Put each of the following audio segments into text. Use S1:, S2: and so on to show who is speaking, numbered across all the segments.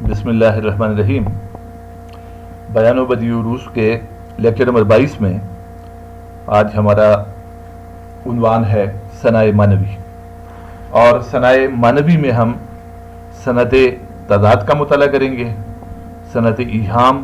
S1: بسم اللہ الرحمن الرحیم۔ بیان و بدیع عروض کے لیکچر نمبر 22 میں آج ہمارا عنوان ہے ثناء معنوی، اور ثناء معنوی میں ہم صنعت تضاد کا مطالعہ کریں گے، صنعت ایہام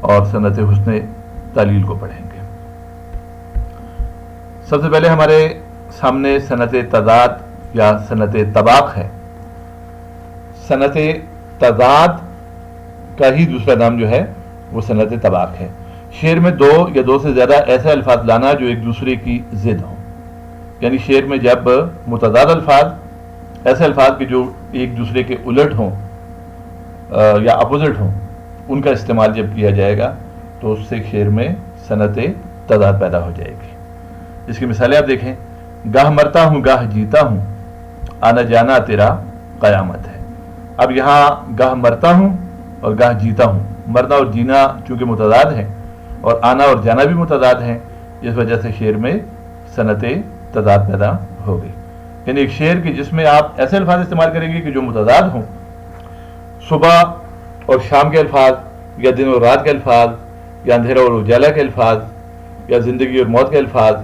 S1: اور صنعت حسن تعلیل کو پڑھیں گے۔ سب سے پہلے ہمارے سامنے صنعت تضاد یا صنعت طباق ہے۔ صنعت تضاد کا ہی دوسرا نام جو ہے وہ صنعت طباق ہے۔ شعر میں دو یا دو سے زیادہ ایسے الفاظ لانا جو ایک دوسرے کی ضد ہوں، یعنی شعر میں جب متضاد الفاظ، ایسے الفاظ کے جو ایک دوسرے کے الٹ ہوں یا اپوزٹ ہوں، ان کا استعمال جب کیا جائے گا تو اس سے شعر میں صنعت تضاد پیدا ہو جائے گی۔ اس کی مثالیں آپ دیکھیں، گاہ مرتا ہوں گاہ جیتا ہوں، آنا جانا تیرا قیامت ہے۔ اب یہاں گاہ مرتا ہوں اور گاہ جیتا ہوں، مرنا اور جینا چونکہ متضاد ہیں اور آنا اور جانا بھی متضاد ہیں، اس وجہ سے شعر میں صنعت تضاد پیدا ہو گئی۔ یعنی ایک شعر کی جس میں آپ ایسے الفاظ استعمال کریں گے کہ جو متضاد ہوں، صبح اور شام کے الفاظ، یا دن اور رات کے الفاظ، یا اندھیرا اور اجالا کے الفاظ، یا زندگی اور موت کے الفاظ،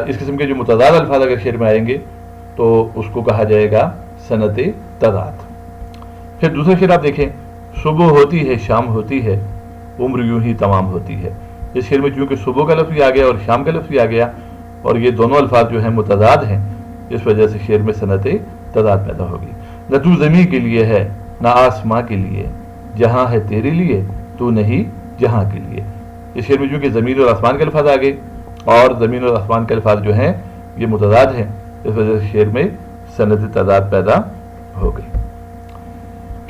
S1: اس قسم کے جو متضاد الفاظ اگر شعر میں آئیں گے تو اس کو کہا جائے گا صنعت تضاد۔ پھر دوسرا شعر آپ دیکھیں، صبح ہوتی ہے شام ہوتی ہے، عمر یوں ہی تمام ہوتی ہے۔ اس شعر میں چونکہ صبح کا لفظ بھی آ گیا اور شام کا لفظ بھی آ گیا، اور یہ دونوں الفاظ جو ہیں متضاد ہیں، اس وجہ سے شعر میں صنعت تضاد پیدا ہوگی۔ نہ تو زمین کے لیے ہے نہ آسماں کے لیے، جہاں ہے تیرے لیے تو نہیں جہاں کے لیے۔ اس شعر میں چونکہ زمین اور آسمان کے الفاظ آ گئے، اور زمین اور آسمان کے الفاظ جو ہیں یہ متضاد ہیں، اس وجہ سے شعر میں صنعت تضاد پیدا ہو گئی۔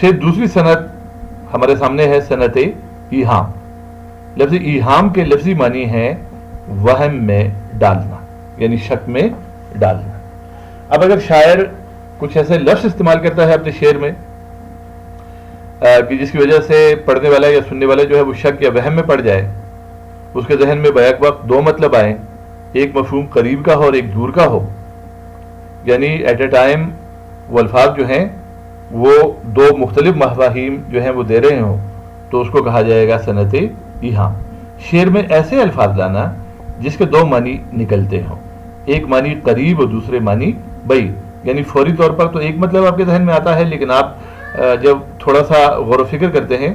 S1: پھر دوسری صنعت ہمارے سامنے ہے صنعت ایہام۔ لفظ ایہام کے لفظی معنی ہے وہم میں ڈالنا، یعنی شک میں ڈالنا۔ اب اگر شاعر کچھ ایسے لفظ استعمال کرتا ہے اپنے شعر میں کہ جس کی وجہ سے پڑھنے والا یا سننے والا جو ہے وہ شک یا وہم میں پڑ جائے، اس کے ذہن میں بیک وقت دو مطلب آئیں، ایک مفہوم قریب کا ہو اور ایک دور کا ہو، یعنی ایٹ اے ٹائم وہ الفاظ جو ہیں وہ دو مختلف مفاہیم جو ہیں وہ دے رہے ہوں، تو اس کو کہا جائے گا صنعت ایہام۔ شعر میں ایسے الفاظ لانا جس کے دو معنی نکلتے ہوں، ایک معنی قریب اور دوسرے معنی بعید، یعنی فوری طور پر تو ایک مطلب آپ کے ذہن میں آتا ہے، لیکن آپ جب تھوڑا سا غور و فکر کرتے ہیں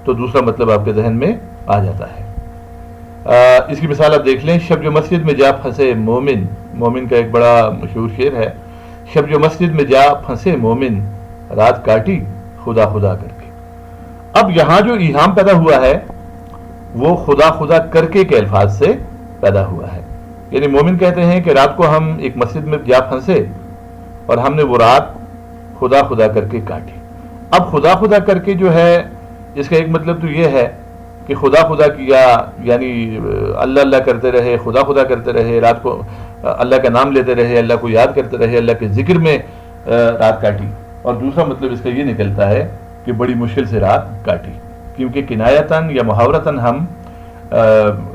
S1: تو دوسرا مطلب آپ کے ذہن میں آ جاتا ہے۔ اس کی مثال آپ دیکھ لیں، شب جو مسجد میں جا پھنسے مومن، مومن کا ایک بڑا مشہور شعر ہے، شب جو مسجد میں جا پھنسے مومن، رات کاٹی خدا خدا کر کے۔ اب یہاں جو ایہام پیدا ہوا ہے وہ خدا خدا کر کے الفاظ سے پیدا ہوا ہے، یعنی مومن کہتے ہیں کہ رات کو ہم ایک مسجد میں جا پھنسے اور ہم نے وہ رات خدا خدا کر کے کاٹی۔ اب خدا خدا کر کے جو ہے اس کا ایک مطلب تو یہ ہے کہ خدا خدا کیا، یعنی اللہ اللہ کرتے رہے، خدا خدا کرتے رہے، رات کو اللہ کا نام لیتے رہے، اللہ کو یاد کرتے رہے، اللہ کے ذکر میں رات کاٹی۔ اور دوسرا مطلب اس کا یہ نکلتا ہے کہ بڑی مشکل سے رات کاٹی، کیونکہ کنایتاً یا محاورتاً ہم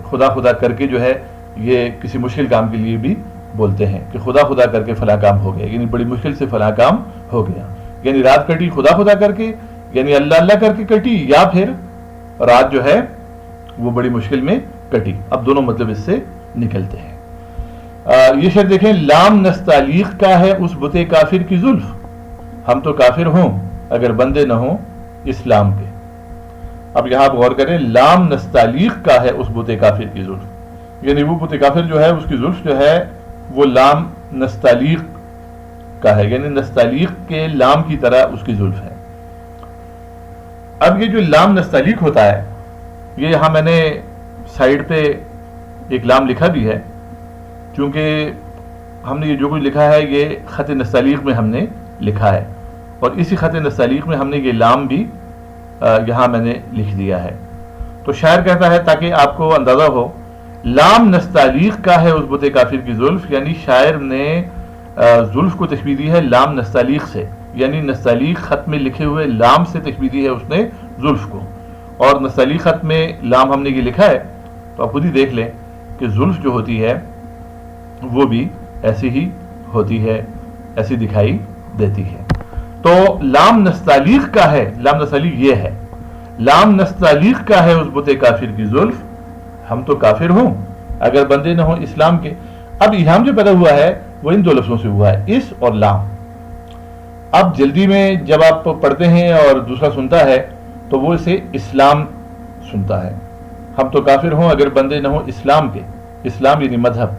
S1: خدا خدا کر کے جو ہے یہ کسی مشکل کام کے لیے بھی بولتے ہیں کہ خدا خدا کر کے فلاں کام ہو گیا، یعنی بڑی مشکل سے فلاں کام ہو گیا، یعنی رات کٹی خدا خدا کر کے، یعنی اللہ اللہ کر کے کٹی، یا پھر رات جو ہے وہ بڑی مشکل میں کٹی۔ اب دونوں مطلب اس سے نکلتے ہیں۔ یہ شعر دیکھیں، لام نستعلیق کا ہے اس بت کافر کی زلف، ہم تو کافر ہوں اگر بندے نہ ہوں اسلام کے۔ اب یہاں آپ غور کریں، لام نستعلیق کا ہے اس بت کافر کی زلف، یعنی وہ بت کافر جو ہے اس کی زلف جو ہے وہ لام نستعلیق کا ہے، یعنی نستعلیق کے لام کی طرح اس کی زلف ہے۔ اب یہ جو لام نستعلیق ہوتا ہے، یہ یہاں میں نے سائیڈ پہ ایک لام لکھا بھی ہے، چونکہ ہم نے یہ جو کچھ لکھا ہے یہ خط نستعلیق میں ہم نے لکھا ہے، اور اسی خط نستعلیق میں ہم نے یہ لام بھی یہاں میں نے لکھ دیا ہے۔ تو شاعر کہتا ہے تاکہ آپ کو اندازہ ہو، لام نستعلیق کا ہے اس بت کافر کی زلف، یعنی شاعر نے زلف کو تشبیہ دی ہے لام نستعلیق سے، یعنی نستعلیق خط میں لکھے ہوئے لام سے تشبیہ دی ہے اس نے زلف کو، اور نستعلیق خط میں لام ہم نے یہ لکھا ہے، تو آپ خود ہی دیکھ لیں کہ زلف جو ہوتی ہے وہ بھی ایسی ہی ہوتی ہے، ایسی دکھائی دیتی ہے۔ تو لام نستعلیق کا ہے، لام نستعلیق یہ ہے، لام نستعلیق کا ہے اس بت کافر کی زلف، ہم تو کافر ہوں اگر بندے نہ ہوں اسلام کے۔ اب ایہام جو پیدا ہوا ہے وہ ان دو لفظوں سے ہوا ہے، اس اور لام۔ اب جلدی میں جب آپ پڑھتے ہیں اور دوسرا سنتا ہے تو وہ اسے اسلام سنتا ہے، ہم تو کافر ہوں اگر بندے نہ ہوں اسلام کے، اسلام یعنی مذہب،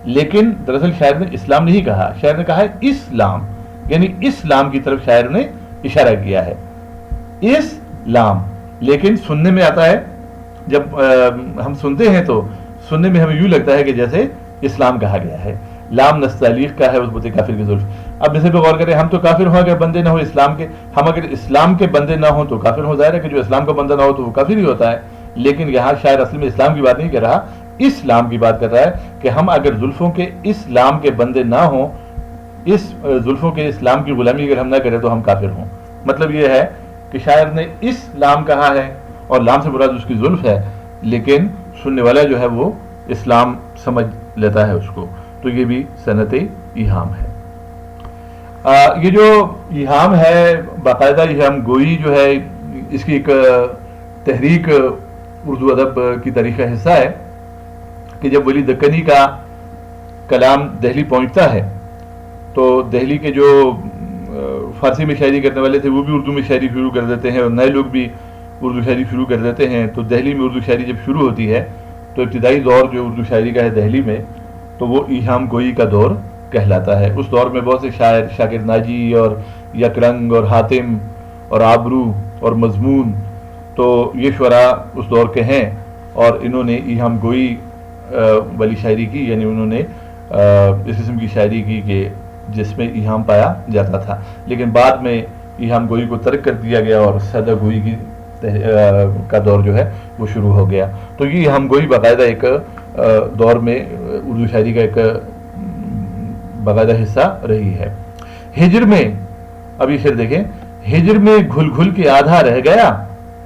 S1: لیکن دراصل شاعر نے اسلام نہیں کہا، شاعر نے کہا ہے اسلام، یعنی اسلام کی طرف شاعر نے اشارہ کیا ہے، اسلام۔ لیکن سننے میں آتا ہے، جب ہم سنتے ہیں تو سننے میں ہمیں یوں لگتا ہے کہ جیسے اسلام کہا گیا ہے، لام نستعلیق کا ہے اس بت کافر کی زلف۔ اب مثل پہ غور کریں، ہم تو کافر ہوں اگر بندے نہ ہو اسلام کے، ہم اگر اسلام کے بندے نہ ہوں تو کافر ہوں، ظاہر ہے کہ جو اسلام کا بندہ نہ ہو تو وہ کافر ہی ہوتا ہے، لیکن یہاں شاعر اصل میں اسلام کی بات نہیں کر رہا، اسلام کی بات کر رہا ہے کہ ہم اگر زلفوں کے اسلام کے بندے نہ ہوں، اس زلفوں کے اسلام کی غلامی اگر ہم نہ کریں تو ہم کافر ہوں۔ مطلب یہ ہے کہ شاعر نے اسلام کہا ہے اور لام سے مراد اس کی زلف ہے، لیکن سننے والا جو ہے وہ اسلام سمجھ لیتا ہے اس کو، تو یہ بھی صنعت ایہام ہے۔ یہ جو ایہام ہے، باقاعدہ ایہام گوئی جو ہے، اس کی ایک تحریک اردو ادب کی تاریخ کا حصہ ہے کہ جب ولی دکنی کا کلام دہلی پہنچتا ہے تو دہلی کے جو فارسی میں شاعری کرنے والے تھے وہ بھی اردو میں شاعری شروع کر دیتے ہیں، اور نئے لوگ بھی اردو شاعری شروع کر دیتے ہیں۔ تو دہلی میں اردو شاعری جب شروع ہوتی ہے تو ابتدائی دور جو اردو شاعری کا ہے دہلی میں، تو وہ ایہام گوئی کا دور کہلاتا ہے۔ اس دور میں بہت سے شاعر، شاکر ناجی اور یکرنگ اور حاتم اور آبرو اور مضمون، تو یہ شعراء اس دور کے ہیں، اور انہوں نے ایہام گوئی والی شاعری کی، یعنی انہوں نے اس قسم کی شاعری کی کہ جس میں ایہام پایا جاتا تھا، لیکن بعد میں ایہام گوئی کو ترک کر دیا گیا اور سادہ گوئی کی کا دور جو ہے وہ شروع ہو گیا۔ تو یہ ایہام گوئی باقاعدہ ایک دور میں اردو شاعری کا ایک باقاعدہ حصہ رہی ہے۔ ہجر میں، اب یہ شعر دیکھیں، ہجر میں گھل گھل کے آدھا رہ گیا،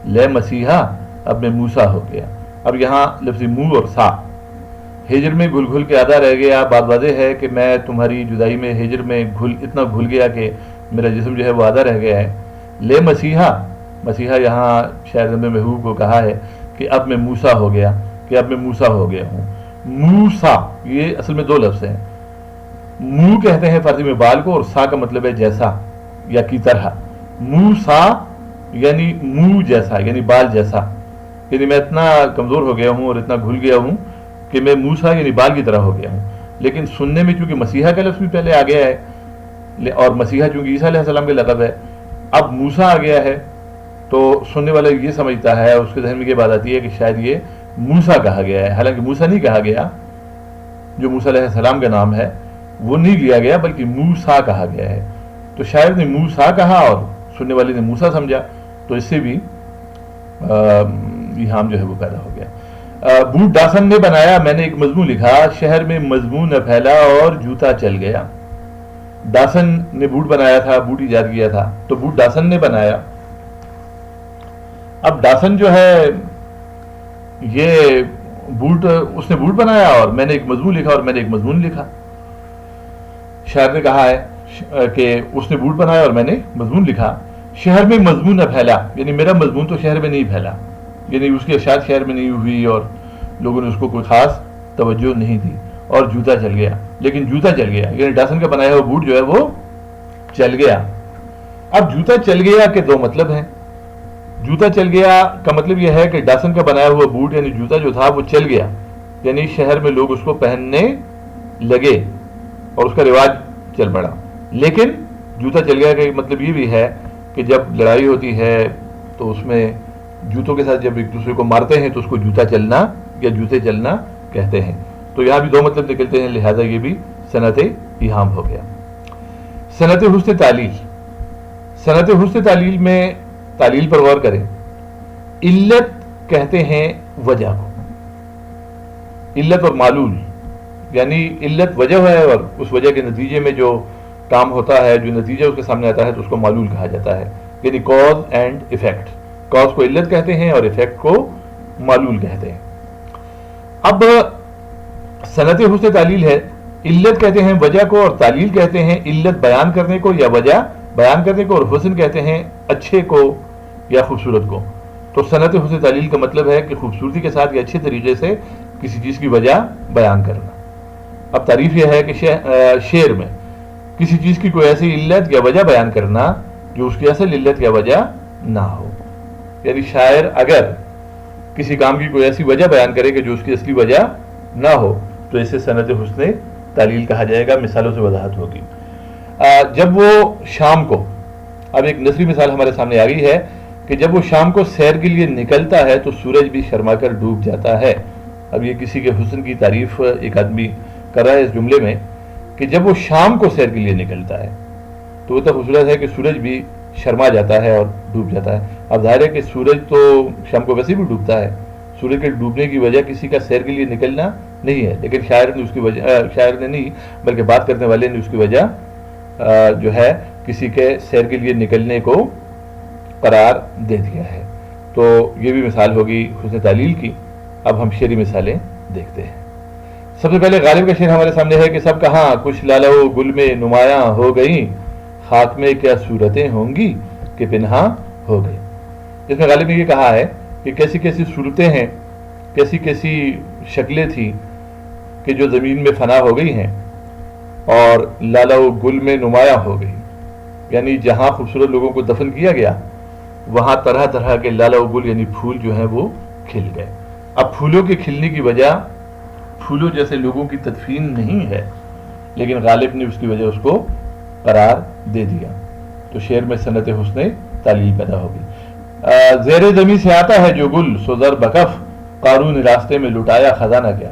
S1: لے مسیحا اب میں موسیٰ ہو گیا۔ اب یہاں لفظ منہ اور سا، ہجر میں گھل گھل کے آدھا رہ گیا، بات واضح ہے کہ میں تمہاری جدائی میں ہجر میں اتنا گھل گیا کہ میرا جسم جو ہے وہ آدھا رہ گیا ہے۔ لے مسیحا، مسیحا یہاں شاعر نبی محبوب کو کہا ہے کہ اب میں موسیٰ ہو گیا، کہ اب میں موسیٰ ہو گیا ہوں۔ موسیٰ یہ اصل میں دو لفظ ہیں، منہ کہتے ہیں فارسی میں بال کو، اور سا کا مطلب ہے جیسا یا کی طرح۔ موسیٰ یعنی منہ جیسا، یعنی بال جیسا، یعنی میں اتنا کمزور ہو گیا ہوں اور اتنا گھل گیا ہوں کہ میں موسیٰ یعنی بال کی طرح ہو گیا ہوں۔ لیکن سننے میں چونکہ مسیحا کا لفظ بھی پہلے آ گیا ہے، اور مسیحا چونکہ عیسیٰ علیہ السلام کا لقب ہے، اب موسیٰ آ گیا ہے، تو سننے والا یہ سمجھتا ہے، اس کے ذہن میں یہ بات آتی ہے کہ شاید یہ موسیٰ کہا گیا ہے، حالانکہ موسیٰ نہیں کہا گیا، جو موسیٰ علیہ السلام کا نام ہے وہ نہیں لیا گیا، بلکہ موسیٰ کہا گیا ہے۔ تو شاعر نے موسیٰ کہا اور سننے والے نے موسیٰ سمجھا، تو اس سے بھی ایہام جو ہے وہ پیدا ہو گیا۔ بوٹ ڈاسن نے بنایا، میں نے ایک مضمون لکھا، شہر میں مضمون نہ پھیلا اور جوتا چل گیا۔ ڈاسن نے بوٹ بنایا تھا، بوٹ ایجاد کیا تھا، تو بوٹ ڈاسن نے بنایا۔ اب ڈاسن جو ہے یہ بوٹ، اس نے بوٹ بنایا اور میں نے ایک مضمون لکھا، اور میں نے ایک مضمون لکھا۔ شاعر نے کہا ہے کہ اس نے بوٹ بنایا اور میں نے مضمون لکھا۔ شہر میں مضمون نہ پھیلا، یعنی میرا مضمون تو شہر میں نہیں پھیلا، یعنی اس کی اشاعت شہر میں نہیں ہوئی اور لوگوں نے اس کو کوئی خاص توجہ نہیں دی، اور جوتا چل گیا، لیکن جوتا چل گیا، یعنی ڈاسن کا بنایا ہوا بوٹ جو ہے وہ چل گیا۔ اب جوتا چل گیا کے دو مطلب ہیں۔ جوتا چل گیا کا مطلب یہ ہے کہ ڈاسن کا بنایا ہوا بوٹ یعنی جوتا جو تھا وہ چل گیا، یعنی شہر میں لوگ اس کو پہننے لگے اور اس کا رواج چل پڑا۔ لیکن جوتا چل گیا کا مطلب یہ بھی ہے کہ جب لڑائی ہوتی ہے تو اس میں جوتوں کے ساتھ جب ایک دوسرے کو مارتے ہیں تو اس کو جوتا چلنا یا جوتے چلنا کہتے ہیں۔ تو یہاں بھی دو مطلب نکلتے ہیں، لہذا یہ بھی صنعت ایہام ہو گیا۔ صنعت حسن تعلیل، صنعت حسن تعلیل میں تعلیل پر غور کریں، علت کہتے ہیں وجہ کو، علت اور معلول، یعنی علت وجہ ہے اور اس وجہ کے نتیجے میں جو کام ہوتا ہے، جو نتیجہ اس کے سامنے آتا ہے تو اس کو معلول کہا جاتا ہے، یعنی کاز اینڈ ایفیکٹ۔ کاز کو علت کہتے ہیں اور ایفیکٹ کو معلول کہتے ہیں۔ اب صنعت حسن تعلیل ہے، علت کہتے ہیں وجہ کو اور تعلیل کہتے ہیں علت بیان کرنے کو یا وجہ بیان کرنے کو، اور حسن کہتے ہیں اچھے کو یا خوبصورت کو. تو صنعت حسن تعلیل کا مطلب ہے کہ خوبصورتی کے ساتھ یا اچھے طریقے سے کسی چیز کی وجہ بیان کرنا. اب تعریف یہ ہے کہ شعر میں کسی چیز کی کوئی ایسی علت یا وجہ بیان کرنا جو اس کی اصل علت یا وجہ نہ ہو. یعنی شاعر اگر کسی کام کی کوئی ایسی وجہ بیان کرے کہ جو اس کی اصلی وجہ نہ ہو تو اسے صنعت حسن تعلیل کہا جائے گا. مثالوں سے وضاحت ہوگی. جب وہ شام کو، اب ایک نثری مثال ہمارے سامنے آ گئی ہے کہ جب وہ شام کو سیر کے لیے نکلتا ہے تو سورج بھی شرما کر ڈوب جاتا ہے. اب یہ کسی کے حسن کی تعریف ایک آدمی کر رہا ہے اس جملے میں کہ جب وہ شام کو سیر کے لیے نکلتا ہے تو وہ تو خوبصورت ہے کہ سورج بھی شرما جاتا ہے اور ڈوب جاتا ہے. اب ظاہر ہے کہ سورج تو شام کو ویسے بھی ڈوبتا ہے، سورج کے ڈوبنے کی وجہ کسی کا سیر کے لیے نکلنا نہیں ہے، لیکن شاعر نے اس کی وجہ، شاعر نے نہیں بلکہ بات کرنے والے نے اس کی وجہ جو ہے کسی کے سیر کے لیے نکلنے کو قرار دے دیا ہے. تو یہ بھی مثال ہوگی حسن تعلیل کی. اب ہم شعری مثالیں دیکھتے ہیں. سب سے پہلے غالب کا شعر ہمارے سامنے ہے کہ سب کہاں کچھ لالو گل میں نمایاں ہو گئیں، خاک میں کیا صورتیں ہوں گی کہ پنہاں ہو گئی. اس میں غالب نے یہ کہا ہے کہ کیسی کیسی صورتیں ہیں، کیسی کیسی شکلیں تھیں کہ جو زمین میں فنا ہو گئی ہیں اور لالا و گل میں نمایاں ہو گئی. یعنی جہاں خوبصورت لوگوں کو دفن کیا گیا وہاں طرح طرح کے لالا و گل یعنی پھول جو ہیں وہ کھل گئے. اب پھولوں کے کھلنے کی وجہ پھولوں جیسے لوگوں کی تدفین نہیں ہے، لیکن غالب نے اس کی وجہ اس کو قرار دے دیا. تو شعر میں صنعت حسن تعلیل پیدا ہوگی. زیر زمین سے آتا ہے جو گل سو زر بکف، قارون راستے میں لٹایا خزانہ کیا.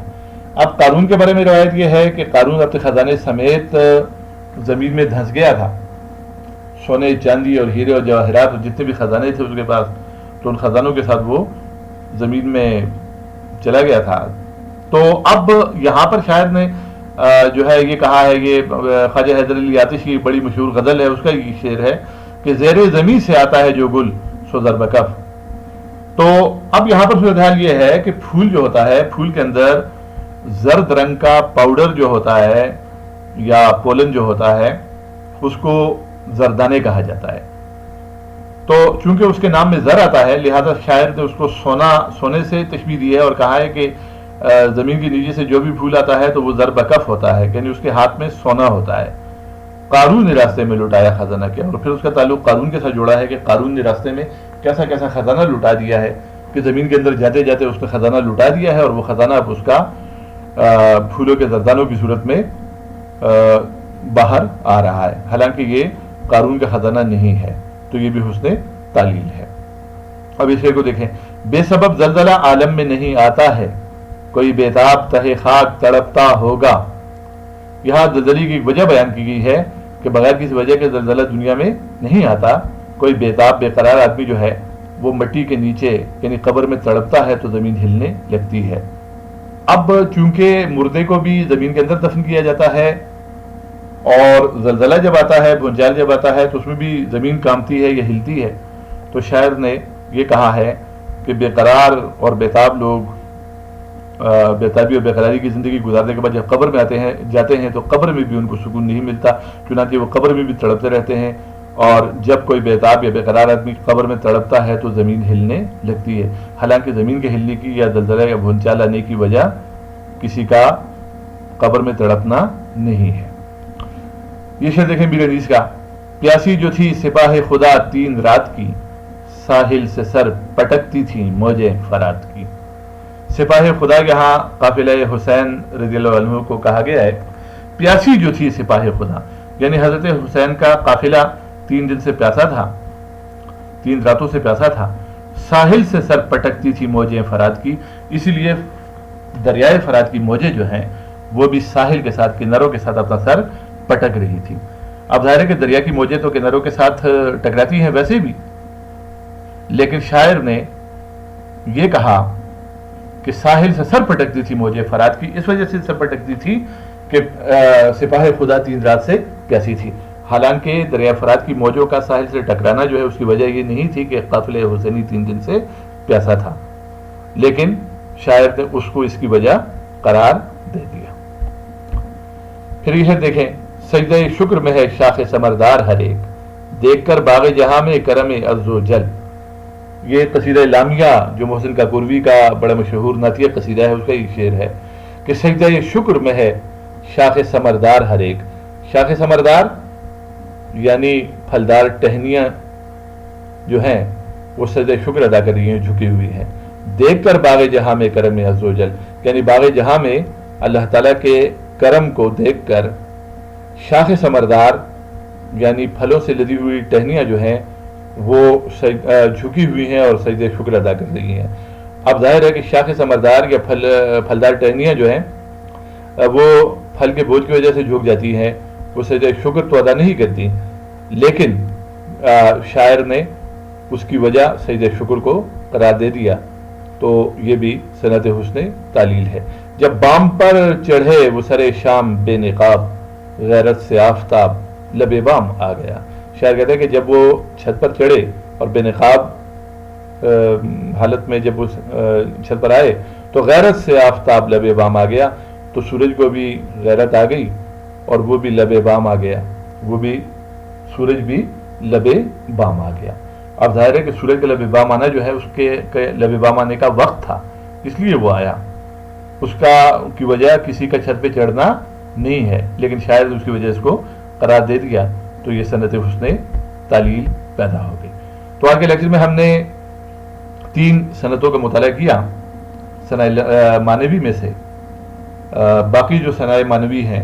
S1: اب قارون کے بارے میں روایت یہ ہے کہ قارون اپنے خزانے سمیت زمین میں دھنس گیا تھا. سونے چاندی اور ہیرے اور جواہرات اور جتنے بھی خزانے تھے اس کے پاس، تو ان خزانوں کے ساتھ وہ زمین میں چلا گیا تھا. تو اب یہاں پر شاعر نے جو ہے یہ کہا ہے، یہ خواجہ حیدر علی آتشی کی بڑی مشہور غزل ہے، اس کا یہ شعر ہے کہ زیر زمین سے آتا ہے جو گل سو زر بکف. تو اب یہاں پر صورتحال یہ ہے کہ پھول جو ہوتا ہے، پھول کے اندر زرد رنگ کا پاؤڈر جو ہوتا ہے یا پولن جو ہوتا ہے اس کو زردانے کہا جاتا ہے. تو چونکہ اس کے نام میں زر آتا ہے لہذا شاعر نے اس کو سونے سے تشبیہ دی ہے اور کہا ہے کہ زمین کے نیچے سے جو بھی پھول آتا ہے تو وہ زر بکف ہوتا ہے، یعنی اس کے ہاتھ میں سونا ہوتا ہے. قارون نے راستے میں لٹایا خزانہ کیا، اور پھر اس کا تعلق قارون کے ساتھ جوڑا ہے کہ قارون نے راستے میں کیسا کیسا خزانہ لٹا دیا ہے کہ زمین کے اندر جاتے جاتے اس نے خزانہ لٹا دیا ہے، اور وہ خزانہ اب اس کا پھولوں کے زردانوں کی صورت میں باہر آ رہا ہے، حالانکہ یہ قارون کا خزانہ نہیں ہے. تو یہ بھی حسن تعلیل ہے. اب اس شعر کو دیکھیں. بے سبب زلزلہ عالم میں نہیں آتا ہے، کوئی بیتاب تہ خاک تڑپتا ہوگا. یہاں زلزلے کی وجہ بیان کی گئی ہے کہ بغیر کسی وجہ کے زلزلہ دنیا میں نہیں آتا. کوئی بیتاب بے قرار آدمی جو ہے وہ مٹی کے نیچے یعنی قبر میں تڑپتا ہے تو زمین ہلنے لگتی ہے. اب چونکہ مردے کو بھی زمین کے اندر دفن کیا جاتا ہے اور زلزلہ جب آتا ہے، بھونچال جب آتا ہے تو اس میں بھی زمین کانپتی ہے یا ہلتی ہے. تو شاعر نے یہ کہا ہے کہ بے قرار اور بیتاب لوگ بیتابی اور بے قراری کی زندگی گزارنے کے بعد جب قبر میں جاتے ہیں تو قبر میں بھی ان کو سکون نہیں ملتا، چنانچہ وہ قبر میں بھی تڑپتے رہتے ہیں. اور جب کوئی بیتاب یا بے قرار آدمی قبر میں تڑپتا ہے تو زمین ہلنے لگتی ہے، حالانکہ زمین کے ہلنے کی یا زلزلہ یا بھونچال آنے کی وجہ کسی کا قبر میں تڑپنا نہیں ہے. یہ شعر دیکھیں میر انیس کا. پیاسی جو تھی سپاہ خدا 3 رات کی، ساحل سے سر پٹکتی تھی موجیں فرات کی. سپاہ خدا یہاں قافلہ حسین رضی اللہ عنہ کو کہا گیا ہے. پیاسی جو تھی سپاہ خدا یعنی حضرت حسین کا قافلہ 3 دن سے پیاسا تھا، 3 راتوں سے پیاسا تھا. ساحل سے سر پٹکتی تھی موجیں فرات کی، اسی لیے دریائے فرات کی موجیں جو ہیں وہ بھی ساحل کے ساتھ، کناروں کے ساتھ اپنا سر پٹک رہی تھی. اب ظاہر ہے کہ دریا کی موجیں تو کناروں کے ساتھ ٹکراتی ہیں ویسے بھی، لیکن شاعر نے یہ کہا کہ ساحل سے سر پٹکتی تھی موجیں فرات کی، اس وجہ سے سر پٹکتی تھی کہ سپاہ خدا 3 رات سے پیاسی تھی. حالانکہ دریا فرات کی موجوں کا ساحل سے ٹکرانا جو ہے اس کی وجہ یہ نہیں تھی کہ قافلہ حسینی 3 دن سے پیاسا تھا، لیکن شاعر نے اس کو اس کی وجہ قرار دے دیا. پھر یہ دیکھیں. سجدہ شکر میں ہے شاخ ثمردار ہر ایک، دیکھ کر باغ جہاں میں کرم عز و جل. یہ قصیدہ لامیہ جو محسن کاکوروی کا بڑا مشہور نعتیہ قصیدہ ہے، اس کا یہ شعر ہے کہ سجدہ شکر میں ہے شاخ ثمردار ہر ایک. شاخ ثمردار یعنی پھلدار ٹہنیاں جو ہیں وہ سجدہ شکر ادا کر رہی ہیں، جھکی ہوئی ہیں. دیکھ کر باغ جہاں میں کرم عز و جل، یعنی باغ جہاں میں اللہ تعالیٰ کے کرم کو دیکھ کر شاخ ثمردار یعنی پھلوں سے لدی ہوئی ٹہنیاں جو ہیں وہ جھکی ہوئی ہیں اور سجدہ شکر ادا کر رہی ہیں. اب ظاہر ہے کہ شاخ ثمردار یا پھلدار ٹہنیاں جو ہیں وہ پھل کے بوجھ کی وجہ سے جھک جاتی ہیں، وہ سجدہ شکر تو ادا نہیں کرتی، لیکن شاعر نے اس کی وجہ سجدہ شکر کو قرار دے دیا. تو یہ بھی صنعت حسن تعلیل ہے. جب بام پر چڑھے وہ سر شام بے نقاب، غیرت سے آفتاب لب بام آ گیا. شاعر کہتے ہیں کہ جب وہ چھت پر چڑھے اور بے نقاب حالت میں جب وہ چھت پر آئے تو غیرت سے آفتاب لب بام آ گیا. تو سورج کو بھی غیرت آ گئی اور وہ بھی لب بام آ گیا، وہ بھی سورج بھی لب بام آ گیا. اب ظاہر ہے کہ سورج کا لب بام آنا جو ہے اس کے لب بام آنے کا وقت تھا، اس لیے وہ آیا. اس کی وجہ کسی کا چھت پہ چڑھنا نہیں ہے، لیکن شاید اس کی وجہ اس کو قرار دے دیا تو یہ صنعت حسن تعلیل پیدا ہو گئی. تو آج کے لیکچر میں ہم نے 3 صنعتوں کا مطالعہ کیا صنائع معنوی میں سے. باقی جو صنائع معنوی ہیں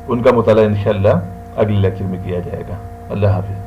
S1: ان کا مطالعہ انشاءاللہ اگلے لیکچر میں کیا جائے گا. اللہ حافظ.